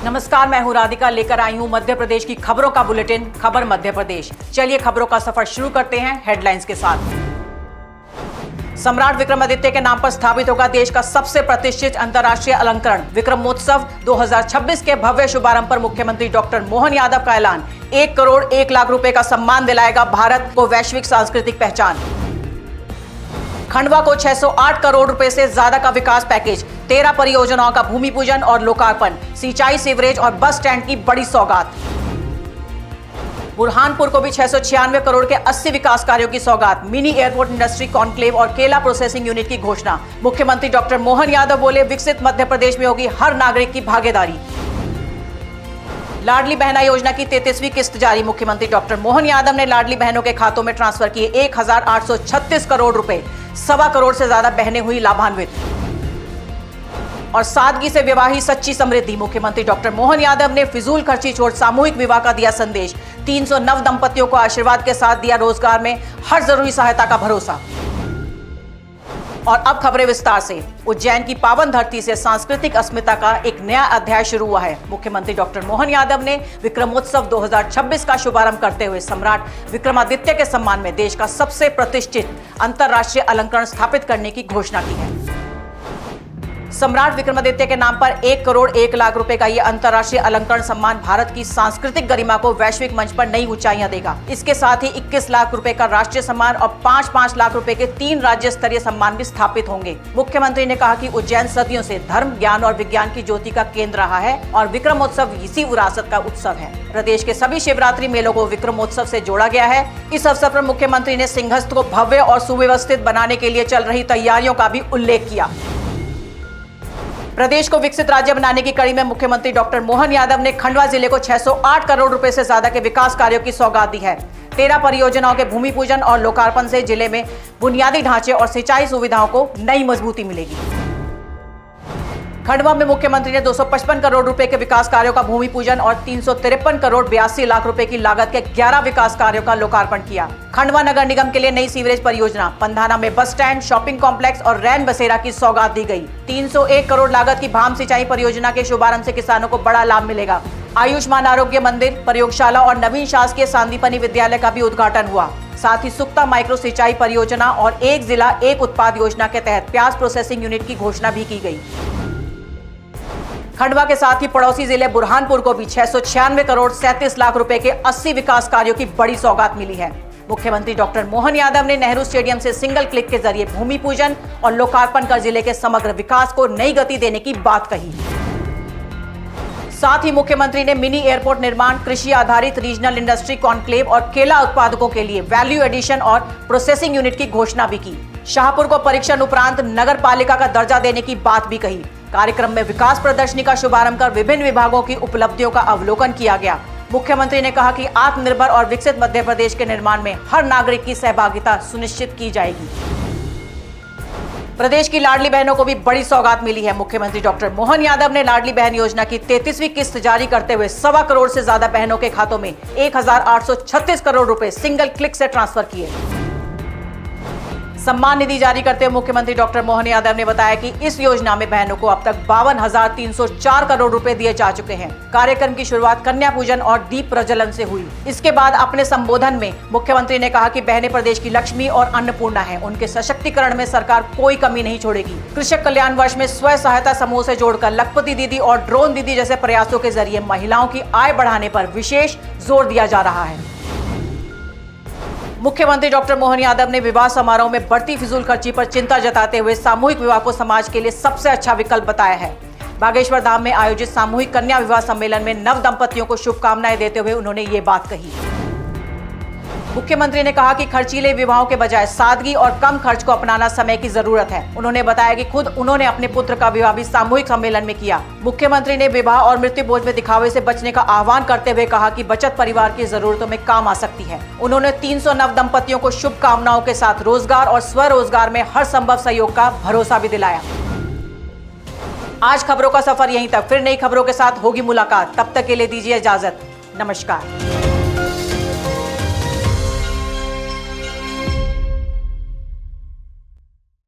नमस्कार, मैं हूं राधिका, लेकर आई हूं मध्य प्रदेश की खबरों का बुलेटिन खबर मध्य प्रदेश। चलिए खबरों का सफर शुरू करते हैं हेडलाइंस के साथ। सम्राट विक्रमादित्य के नाम पर स्थापित होगा देश का सबसे प्रतिष्ठित अंतर्राष्ट्रीय अलंकरण विक्रमोत्सव 2026 के भव्य शुभारंभ पर मुख्यमंत्री डॉक्टर मोहन यादव का ऐलान। 1 करोड़ 1 लाख रुपए का सम्मान दिलाएगा भारत को वैश्विक सांस्कृतिक पहचान। खंडवा को 608 करोड़ रुपए से ज्यादा का विकास पैकेज, 13 परियोजनाओं का भूमि पूजन और लोकार्पण, सिंचाई, सीवरेज और बस स्टैंड की बड़ी सौगात। बुरहानपुर को भी 696 करोड़ के 80 विकास कार्यों की सौगात, मिनी एयरपोर्ट, इंडस्ट्री कॉन्क्लेव और केला प्रोसेसिंग यूनिट की घोषणा। मुख्यमंत्री डॉक्टर मोहन यादव बोले, विकसित मध्य प्रदेश में होगी हर नागरिक की भागीदारी। लाडली बहना योजना की 33वीं किस्त जारी, मुख्यमंत्री डॉक्टर मोहन यादव ने लाडली बहनों के खातों में ट्रांसफर किए 1836 करोड़ रुपए, 1.25 करोड़ से ज्यादा बहनें हुई लाभान्वित। और सादगी से विवाही सच्ची समृद्धि, मुख्यमंत्री डॉक्टर मोहन यादव ने फिजूल खर्ची छोड़ सामूहिक विवाह का दिया संदेश। 300 नव दंपतियों को आशीर्वाद के साथ दिया रोजगार में हर जरूरी सहायता का भरोसा। और अब खबरें विस्तार से। उज्जैन की पावन धरती से सांस्कृतिक अस्मिता का एक नया अध्याय शुरू हुआ है। मुख्यमंत्री डॉक्टर मोहन यादव ने विक्रमोत्सव 2026 का शुभारंभ करते हुए सम्राट विक्रमादित्य के सम्मान में देश का सबसे प्रतिष्ठित अंतर्राष्ट्रीय अलंकरण स्थापित करने की घोषणा की है। सम्राट विक्रमादित्य के नाम पर 1 करोड़ 1 लाख रुपए का यह अंतर्राष्ट्रीय अलंकरण सम्मान भारत की सांस्कृतिक गरिमा को वैश्विक मंच पर नई ऊंचाइयां देगा। इसके साथ ही 21 लाख रुपए का राष्ट्रीय सम्मान और 5-5 लाख रुपए के 3 राज्य स्तरीय सम्मान भी स्थापित होंगे। मुख्यमंत्री ने कहा कि उज्जैन सदियों से धर्म, ज्ञान और विज्ञान की ज्योति का केंद्र रहा है और विक्रमोत्सव इसी विरासत का उत्सव है। प्रदेश के सभी शिवरात्रि मेलों को विक्रमोत्सव से जोड़ा गया है। इस अवसर पर मुख्यमंत्री ने सिंहस्थ को भव्य और सुव्यवस्थित बनाने के लिए चल रही तैयारियों का भी उल्लेख किया। प्रदेश को विकसित राज्य बनाने की कड़ी में मुख्यमंत्री डॉक्टर मोहन यादव ने खंडवा जिले को 608 करोड़ रुपए से ज्यादा के विकास कार्यों की सौगात दी है। 13 परियोजनाओं के भूमि पूजन और लोकार्पण से जिले में बुनियादी ढांचे और सिंचाई सुविधाओं को नई मजबूती मिलेगी। खंडवा में मुख्यमंत्री ने 255 करोड़ रुपए के विकास कार्यों का भूमि पूजन और 353 करोड़ 82 लाख रुपए की लागत के 11 विकास कार्यों का लोकार्पण किया। खंडवा नगर निगम के लिए नई सीवरेज परियोजना, पंधाना में बस स्टैंड, शॉपिंग कॉम्प्लेक्स और रैन बसेरा की सौगात दी गई। 301 करोड़ लागत की भाम सिंचाई परियोजना के शुभारंभ से किसानों को बड़ा लाभ मिलेगा। आयुष्मान आरोग्य मंदिर, प्रयोगशाला और नवीन शासकीय सांदीपनी विद्यालय का भी उद्घाटन हुआ। साथ ही सुक्ता माइक्रो सिंचाई परियोजना और एक जिला एक उत्पाद योजना के तहत प्याज प्रोसेसिंग यूनिट की घोषणा भी की गई। खंडवा के साथ ही पड़ोसी जिले बुरहानपुर को भी 696 करोड़ 37 लाख रुपए के 80 विकास कार्यों की बड़ी सौगात मिली है। मुख्यमंत्री डॉक्टर मोहन यादव ने नेहरू स्टेडियम से सिंगल क्लिक के जरिए भूमि पूजन और लोकार्पण कर जिले के समग्र विकास को नई गति देने की बात कही। साथ ही मुख्यमंत्री ने मिनी एयरपोर्ट निर्माण, कृषि आधारित रीजनल इंडस्ट्री कॉन्क्लेव और केला उत्पादकों के लिए वैल्यू एडिशन और प्रोसेसिंग यूनिट की घोषणा भी की। शाहपुर को परीक्षण उपरांत नगर पालिका का दर्जा देने की बात भी कही। कार्यक्रम में विकास प्रदर्शनी का शुभारंभ कर विभिन्न विभागों की उपलब्धियों का अवलोकन किया गया। मुख्यमंत्री ने कहा कि आत्मनिर्भर और विकसित मध्य प्रदेश के निर्माण में हर नागरिक की सहभागिता सुनिश्चित की जाएगी। प्रदेश की लाडली बहनों को भी बड़ी सौगात मिली है। मुख्यमंत्री डॉक्टर मोहन यादव ने लाडली बहन योजना की 33वीं किस्त जारी करते हुए 1.25 करोड़ से ज्यादा बहनों के खातों में 1836 करोड़ रुपए सिंगल क्लिक से ट्रांसफर किए। सम्मान निधि जारी करते हुए मुख्यमंत्री डॉक्टर मोहन यादव ने बताया कि इस योजना में बहनों को अब तक 52,304 करोड़ रुपए दिए जा चुके हैं। कार्यक्रम की शुरुआत कन्या पूजन और दीप प्रज्वलन से हुई। इसके बाद अपने संबोधन में मुख्यमंत्री ने कहा कि बहनें प्रदेश की लक्ष्मी और अन्नपूर्णा हैं। उनके सशक्तिकरण में सरकार कोई कमी नहीं छोड़ेगी। कृषक कल्याण वर्ष में स्व सहायता समूह से जोड़कर लखपति दीदी और ड्रोन दीदी जैसे प्रयासों के जरिए महिलाओं की आय बढ़ाने पर विशेष जोर दिया जा रहा है। मुख्यमंत्री डॉक्टर मोहन यादव ने विवाह समारोह में बढ़ती फिजूल खर्ची पर चिंता जताते हुए सामूहिक विवाह को समाज के लिए सबसे अच्छा विकल्प बताया है। बागेश्वर धाम में आयोजित सामूहिक कन्या विवाह सम्मेलन में नव दंपतियों को शुभकामनाएं देते हुए उन्होंने ये बात कही। मुख्यमंत्री ने कहा कि खर्चीले विवाहों के बजाय सादगी और कम खर्च को अपनाना समय की जरूरत है। उन्होंने बताया कि खुद उन्होंने अपने पुत्र का विवाह भी सामूहिक सम्मेलन में किया। मुख्यमंत्री ने विवाह और मृत्यु भोज में दिखावे से बचने का आह्वान करते हुए कहा कि बचत परिवार की जरूरतों में काम आ सकती है। उन्होंने 300 नव दंपतियों को शुभकामनाओं के साथ रोजगार और स्वरोजगार में हर संभव सहयोग का भरोसा भी दिलाया। आज खबरों का सफर यहीं तक, फिर नई खबरों के साथ होगी मुलाकात। तब तक के लिए दीजिए इजाजत। नमस्कार।